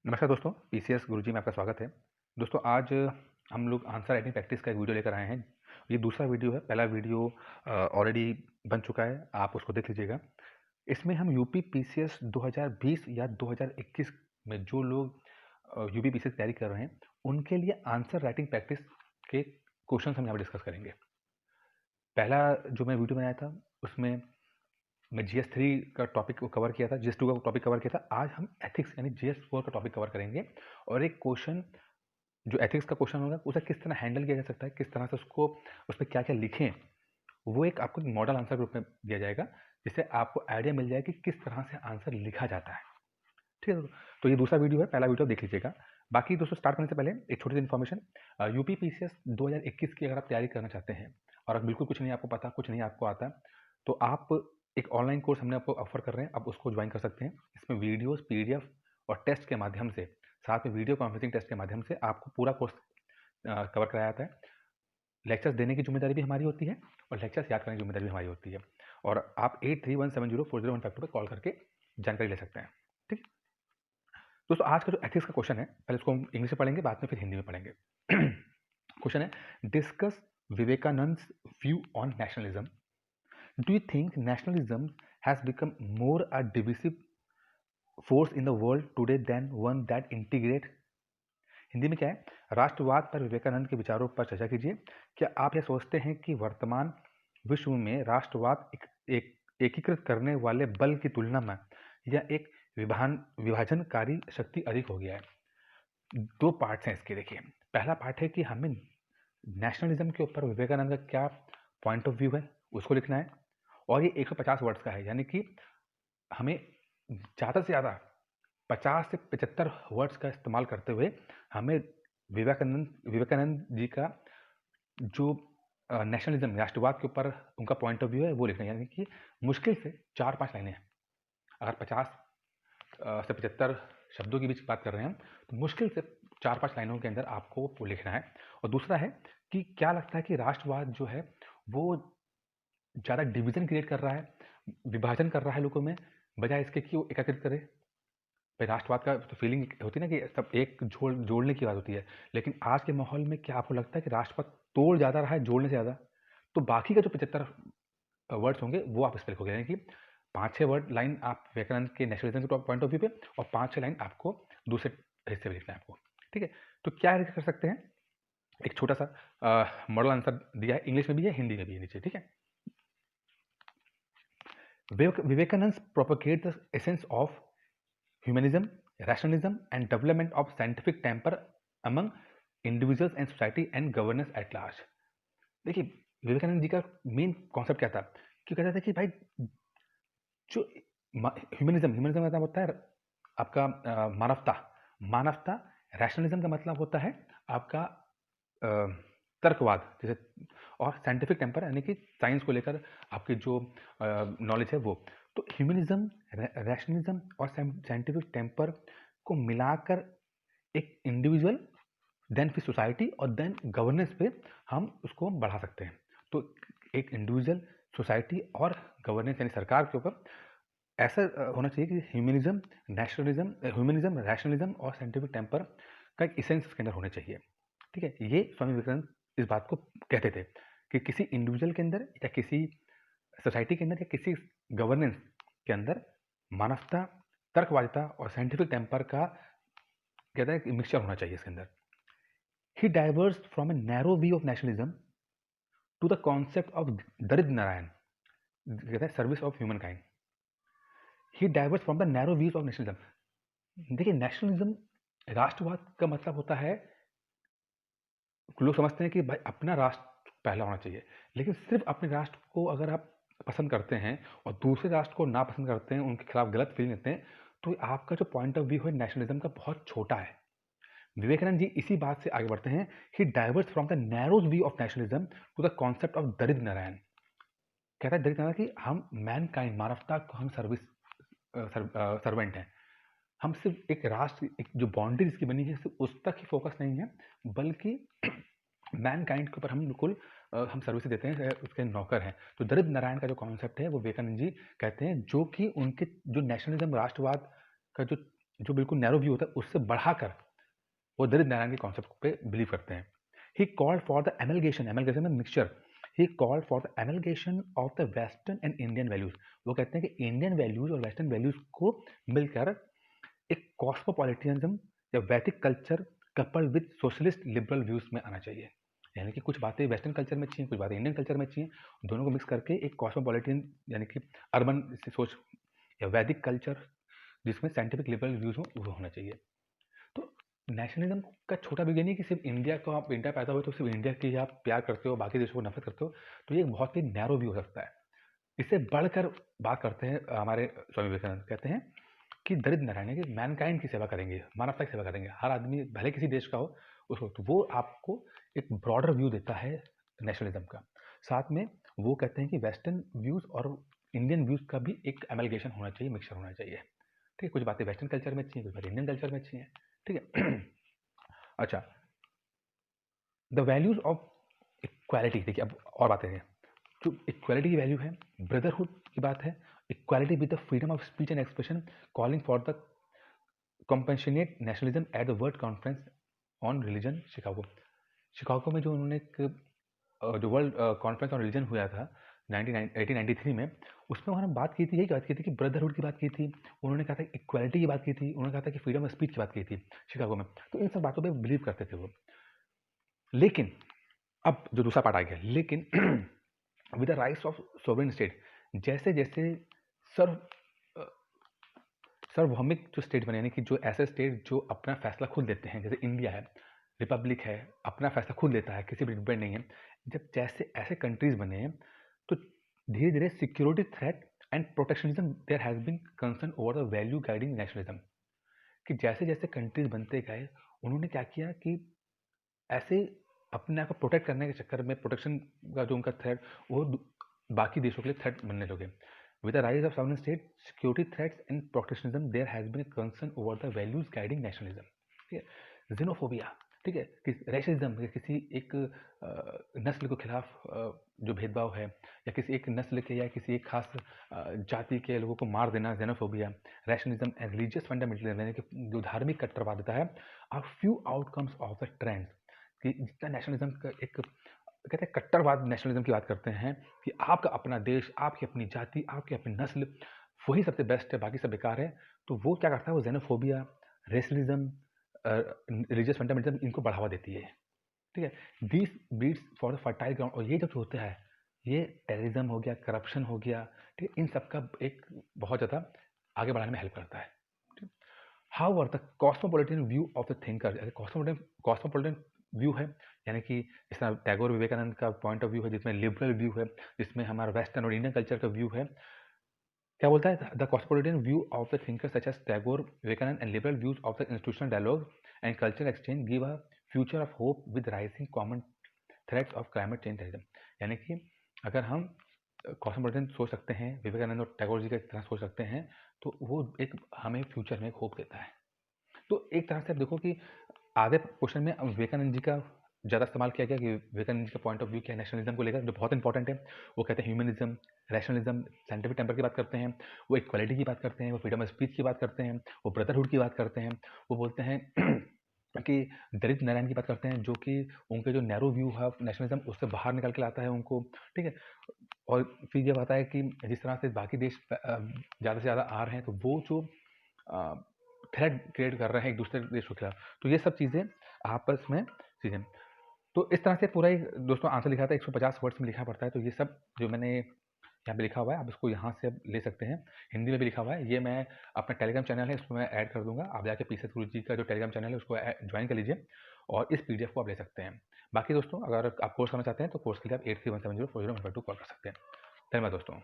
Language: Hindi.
नमस्कार दोस्तों, पीसीएस गुरुजी में आपका स्वागत है। दोस्तों आज हम लोग आंसर राइटिंग प्रैक्टिस का एक वीडियो लेकर आए हैं। ये दूसरा वीडियो है, पहला वीडियो ऑलरेडी बन चुका है, आप उसको देख लीजिएगा। इसमें हम यूपी पीसीएस 2020 या 2021 में जो लोग यूपी पीसीएस तैयारी कर रहे हैं, उनके लिए आंसर राइटिंग प्रैक्टिस के क्वेश्चन हम यहाँ पर डिस्कस करेंगे। पहला जो मैं वीडियो बनाया था, उसमें मैं GS3 का टॉपिक को कवर किया था, GS2 का टॉपिक कवर किया था। आज हम एथिक्स यानी GS4 का टॉपिक कवर करेंगे और एक क्वेश्चन जो एथिक्स का क्वेश्चन होगा उसे किस तरह हैंडल किया जा सकता है, किस तरह से उसको उस पर क्या क्या लिखें, वो एक आपको मॉडल आंसर के रूप में दिया जाएगा, जिससे आपको आइडिया मिल जाए कि किस तरह से आंसर लिखा जाता है। ठीक है, तो ये दूसरा वीडियो है, पहला वीडियो देख लीजिएगा। बाकी दोस्तों स्टार्ट करने से पहले एक छोटी सी इन्फॉर्मेशन, यूपी पीसीएस 2021 की अगर आप तैयारी करना चाहते हैं और अगर बिल्कुल कुछ नहीं आपको पता, कुछ नहीं आपको आता, तो आप एक ऑनलाइन कोर्स हमने आपको ऑफर कर रहे हैं, आप उसको ज्वाइन कर सकते हैं। इसमें वीडियोस, पीडीएफ और टेस्ट के माध्यम से, साथ में वीडियो कॉन्फ्रेंसिंग टेस्ट के माध्यम से आपको पूरा कोर्स कवर कराया जाता है। लेक्चर्स देने की जिम्मेदारी भी हमारी होती है और लेक्चर्स याद करने की जिम्मेदारी भी हमारी होती है। और आप 8317040152 पर कॉल करके जानकारी ले सकते हैं। ठीक, दोस्तों आज का जो एथिक्स का क्वेश्चन है, पहले उसको हम इंग्लिश में पढ़ेंगे, बाद में फिर हिंदी में पढ़ेंगे। क्वेश्चन है, discuss Vivekananda view on nationalism. Do you think nationalism has become more a divisive force in the world today than one that integrate? Hindi में क्या है, राष्ट्रवाद पर विवेकानंद के विचारों पर चर्चा कीजिए। क्या आप यह सोचते हैं कि वर्तमान विश्व में राष्ट्रवाद एक एकीकृत करने वाले बल की तुलना में यह एक विभाजनकारी शक्ति अधिक हो गया है? दो पार्ट्स हैं इसके, देखिए। पहला पार्ट है कि हमें नेशनलिज्म के ऊपर विवेकानंद का क्या पॉइंट ऑफ व्यू है, उसको लिखना है। और ये 150 वर्ड्स का है, यानी कि हमें ज़्यादा से ज़्यादा 50 से 75 वर्ड्स का इस्तेमाल करते हुए हमें विवेकानंद जी का जो नेशनलिज्म, राष्ट्रवाद के ऊपर उनका पॉइंट ऑफ व्यू है, वो लिखना है। यानी कि मुश्किल से 4-5 लाइनें हैं। अगर 50 से 75 शब्दों के बीच बात कर रहे हैं, तो मुश्किल से 4-5 लाइनों के अंदर आपको वो लिखना है। और दूसरा है कि क्या लगता है कि राष्ट्रवाद जो है वो ज़्यादा डिवीजन क्रिएट कर रहा है, विभाजन कर रहा है लोगों में, बजाय इसके कि वो एकीकृत करे। भाई राष्ट्रवाद का तो फीलिंग होती है ना कि सब एक जोड़ने की बात होती है, लेकिन आज के माहौल में क्या आपको लगता है कि राष्ट्रवाद तोड़ ज़्यादा रहा है जोड़ने से ज़्यादा? तो बाकी का जो 75 वर्ड्स होंगे वो आप इस पर लिखोगे, यानी कि 5-6 वर्ड लाइन आप विवेकानंद के नेशनलिज्म के पॉइंट ऑफ व्यू पे और 5-6 लाइन आपको दूसरे हिस्से में लिखना है आपको। ठीक है, तो क्या कर सकते हैं, एक छोटा सा मॉडल आंसर दिया है, इंग्लिश में भी है, हिंदी में भी है नीचे। ठीक है, Vivekanand propagated the essence of humanism, rationalism, and development of scientific temper among individuals and society and governance at large. देखिए, विवेकानंद जी का मेन कॉन्सेप्ट क्या था कि कहता था कि भाई जो ह्यूमनिज्म का मतलब होता है आपका मानवता। रैशनलिज्म का मतलब होता है आपका तर्कवाद, जैसे, और साइंटिफिक टेम्पर यानी कि साइंस को लेकर आपकी जो नॉलेज है वो। तो ह्यूमनिज्म, रैशनलिज्म और साइंटिफिक टेम्पर को मिलाकर एक इंडिविजुअल, देन फिर सोसाइटी और देन गवर्नेंस पे हम उसको बढ़ा सकते हैं। तो एक इंडिविजुअल, सोसाइटी और गवर्नेंस यानी सरकार के ऊपर ऐसा होना चाहिए कि ह्यूमनिज्म, रैशनलिज्म और साइंटिफिक टेम्पर का एक इसेंस इसके अंदर होना चाहिए। ठीक है, ये स्वामी विवेकानंद इस बात को कहते थे कि किसी इंडिविजुअल के अंदर या किसी सोसाइटी के अंदर या किसी गवर्नेंस के अंदर मानवता, तर्कवादिता और साइंटिफिक टेम्पर का कहता है कि मिक्सचर होना चाहिए इसके अंदर। He diverse from a narrow view of nationalism to the concept of Daridra Narayan, कहता है service of humankind. He diverse from the narrow views of nationalism. देखिए, नेशनलिज्म, राष्ट्रवाद का मतलब होता है, लोग समझते हैं कि भाई अपना राष्ट्र पहला होना चाहिए, लेकिन सिर्फ अपने राष्ट्र को अगर आप पसंद करते हैं और दूसरे राष्ट्र को ना पसंद करते हैं, उनके खिलाफ गलत फीलिंग रखते हैं, तो आपका जो पॉइंट ऑफ व्यू है नेशनलिज्म का बहुत छोटा है। विवेकानंद जी इसी बात से आगे बढ़ते हैं। He diverse from the narrow view of nationalism to the concept of Daridra Narayan. कहता है दरिद्र नारायण कि हम मैन काइंड, मानवता को हम सर्वेंट हैं। हम सिर्फ एक राष्ट्र, एक जो बाउंड्री इसकी बनी है सिर्फ उस तक ही फोकस नहीं है, बल्कि मैन काइंड के ऊपर हम बिल्कुल हम सर्विस देते हैं, उसके नौकर हैं। तो दरिद्र नारायण का जो कॉन्सेप्ट है वो विवेकानंद जी कहते हैं, जो कि उनके जो नेशनलिज्म, राष्ट्रवाद का जो जो बिल्कुल नैरो व्यू होता है उससे बढ़ाकर वो दलित नारायण के कॉन्सेप्ट पे बिलीव करते हैं। He called for the amalgamation में mixture. He called for the amalgamation of the western and Indian values. वो कहते हैं कि इंडियन वैल्यूज और वेस्टर्न वैल्यूज को मिलकर एक कॉस्मोपॉलिटियनिज्म या Vedic culture coupled with socialist liberal views में आना चाहिए। यानी कि कुछ बातें वेस्टर्न कल्चर में चाहिए, कुछ बातें इंडियन कल्चर में चाहिए, दोनों को मिक्स करके एक कॉस्मोपॉलिटियन यानी कि अर्बन सोच या वैदिक कल्चर जिसमें साइंटिफिक लिबरल व्यूज हो वो होना चाहिए। तो नेशनलिज्म का छोटा बिग नहीं कि सिर्फ इंडिया को, आप इंडिया पैदा हुए तो सिर्फ इंडिया की आप प्यार करते हो, बाकी देशों को नफरत करते हो, तो ये एक बहुत ही नैरो व्यू हो सकता है। इससे बढ़कर बात करते हैं हमारे स्वामी विवेकानंद। कहते हैं कि दरिद्र नारायण की मैनकाइंड की सेवा करेंगे, मानवता की सेवा करेंगे, हर आदमी भले किसी देश का हो उसको, तो वो आपको एक ब्रॉडर व्यू देता है नेशनलिज्म का। साथ में वो कहते हैं कि वेस्टर्न व्यूज और इंडियन व्यूज का भी एक एमलगेशन होना चाहिए, मिक्सचर होना चाहिए। ठीक है, कुछ बातें वेस्टर्न कल्चर में चाहिए, कुछ बातें इंडियन कल्चर में चाहिए। ठीक है। अच्छा, द वैल्यूज ऑफ इक्वालिटी, देखिए अब और बातें हैं। जो इक्वालिटी की वैल्यू है, ब्रदरहुड की बात है, equality with the freedom of speech and expression, calling for the compassionate nationalism at the world conference on religion Chicago. Chicago में जो उन्होंने एक जो वर्ल्ड कॉन्फ्रेंस ऑन रिलीजन हुआ था 1893 में, उसमें उन्होंने बात की थी, यही बात की थी कि ब्रदरहुड की बात की थी, उन्होंने कहा था इक्वालिटी की बात की थी, उन्होंने कहा था कि फ्रीडम ऑफ स्पीच की बात की थी शिकागो में। तो इन सब बातों पर बिलीव करते थे वो। लेकिन अब जो दूसरा पार्ट आ गया, लेकिन with the rights of sovereign state, जैसे जैसे सर्व सार्वभौमिक जो स्टेट बने, यानी कि जो ऐसे स्टेट जो अपना फैसला खुद लेते हैं, जैसे इंडिया है, रिपब्लिक है, अपना फैसला खुद लेता है, किसी भी डिपेंड नहीं है, जब जैसे ऐसे कंट्रीज बने हैं तो धीरे धीरे security threat and protectionism there has been concern over the value guiding nationalism. कि जैसे जैसे कंट्रीज बनते गए उन्होंने क्या किया कि ऐसे अपने आप को प्रोटेक्ट करने के चक्कर में प्रोटेक्शन का जो उनका थ्रेट वो बाकी देशों के लिए थ्रेट बनने लगे। With the rise of sovereign state, security threats and protectionism, there has been a concern over the values guiding nationalism. ठीक है, xenophobia, ठीक है, कि रेसिज्म, किसी एक नस्ल के खिलाफ जो भेदभाव है, या किसी एक नस्ल के या किसी एक खास जाति के लोगों को मार देना, xenophobia, rationalism and religious fundamentalism, यानी कि जो धार्मिक कट्टरवादिता है, are few outcomes of the trends। कि जितना नेशनलिज्म का एक कहते हैं कट्टरवाद नेशनलिज्म की बात करते हैं कि आपका अपना देश, आपकी अपनी जाति, आपकी अपनी नस्ल वही सबसे बेस्ट है, बाकी सब बेकार है, तो वो क्या करता है, वो जेनोफोबिया, रेसलिज्म, रिलीजियस फंडामेंटलिज्म इनको बढ़ावा देती है। ठीक है, this breeds for the fertile ground. और ये जब होता है, ये टेररिज्म हो गया, करप्शन हो गया, ठीक है, इन सब का एक बहुत ज़्यादा आगे बढ़ाने में हेल्प करता है। How are the cosmopolitan view of the thinker, cosmopolitan view है, यानी कि इस तरह टैगोर विवेकानंद का पॉइंट ऑफ व्यू है, जिसमें लिबरल व्यू है, जिसमें हमारा वेस्टर्न और इंडियन कल्चर का व्यू है। क्या बोलता है, the cosmopolitan view of the thinker such as Tagore Vivekananda and liberal views of the institutional dialogue and cultural exchange give a future of hope with rising common threats of climate change terrorism. यानी कि अगर हम कॉस्मोपॉलिटन सोच सकते हैं, विवेकानंद और टैगोर जी की तरह सोच सकते हैं, तो वो एक हमें फ्यूचर में एक होप देता है। तो एक तरह से आप देखो कि आधे क्वेश्चन में विवेकानंद जी का ज़्यादा इस्तेमाल किया गया कि विवेकानंद जी का पॉइंट ऑफ व्यू क्या है नेशनलिज्म को लेकर, जो बहुत इंपॉर्टेंट है। वो कहते हैं ह्यूमनिज्म, रैशनलिज्म, साइंटिफिक टेम्पर की बात करते हैं, वो इक्वालिटी की बात करते हैं, वो फ्रीडम ऑफ स्पीच की बात करते हैं, वो ब्रदरहुड की बात करते हैं, वो बोलते हैं कि दलित नारायण की बात करते हैं, जो कि उनके जो नैरो व्यू है नेशनलिज्म उससे बाहर निकल के लाता है उनको। ठीक है, और फिर ये आता है कि जिस तरह से बाकी देश ज़्यादा से ज़्यादा आ रहे हैं, तो वो जो थ्रेट क्रिएट कर रहे हैं एक दूसरे देशों के खिलाफ, तो ये सब चीज़ें आपस में चीज़ें। तो इस तरह से पूरा एक दोस्तों आंसर लिखा था, 150 वर्ड्स में लिखना पड़ता है। तो ये सब जो मैंने यहाँ पे लिखा हुआ है, आप इसको यहाँ से अब ले सकते हैं। हिंदी में भी लिखा हुआ है, ये मैं अपना टेलीग्राम चैनल है उसमें मैं ऐड कर दूंगा। आप जाके पीसेस गुरु जी का जो टेलीग्राम चैनल है उसको ज्वाइन कर लीजिए और इस पीडीएफ को आप ले सकते हैं। बाकी दोस्तों, अगर आप कोर्स करना चाहते हैं तो कोर्स के लिए आप 8317040152 कॉल कर सकते हैं। धन्यवाद दोस्तों।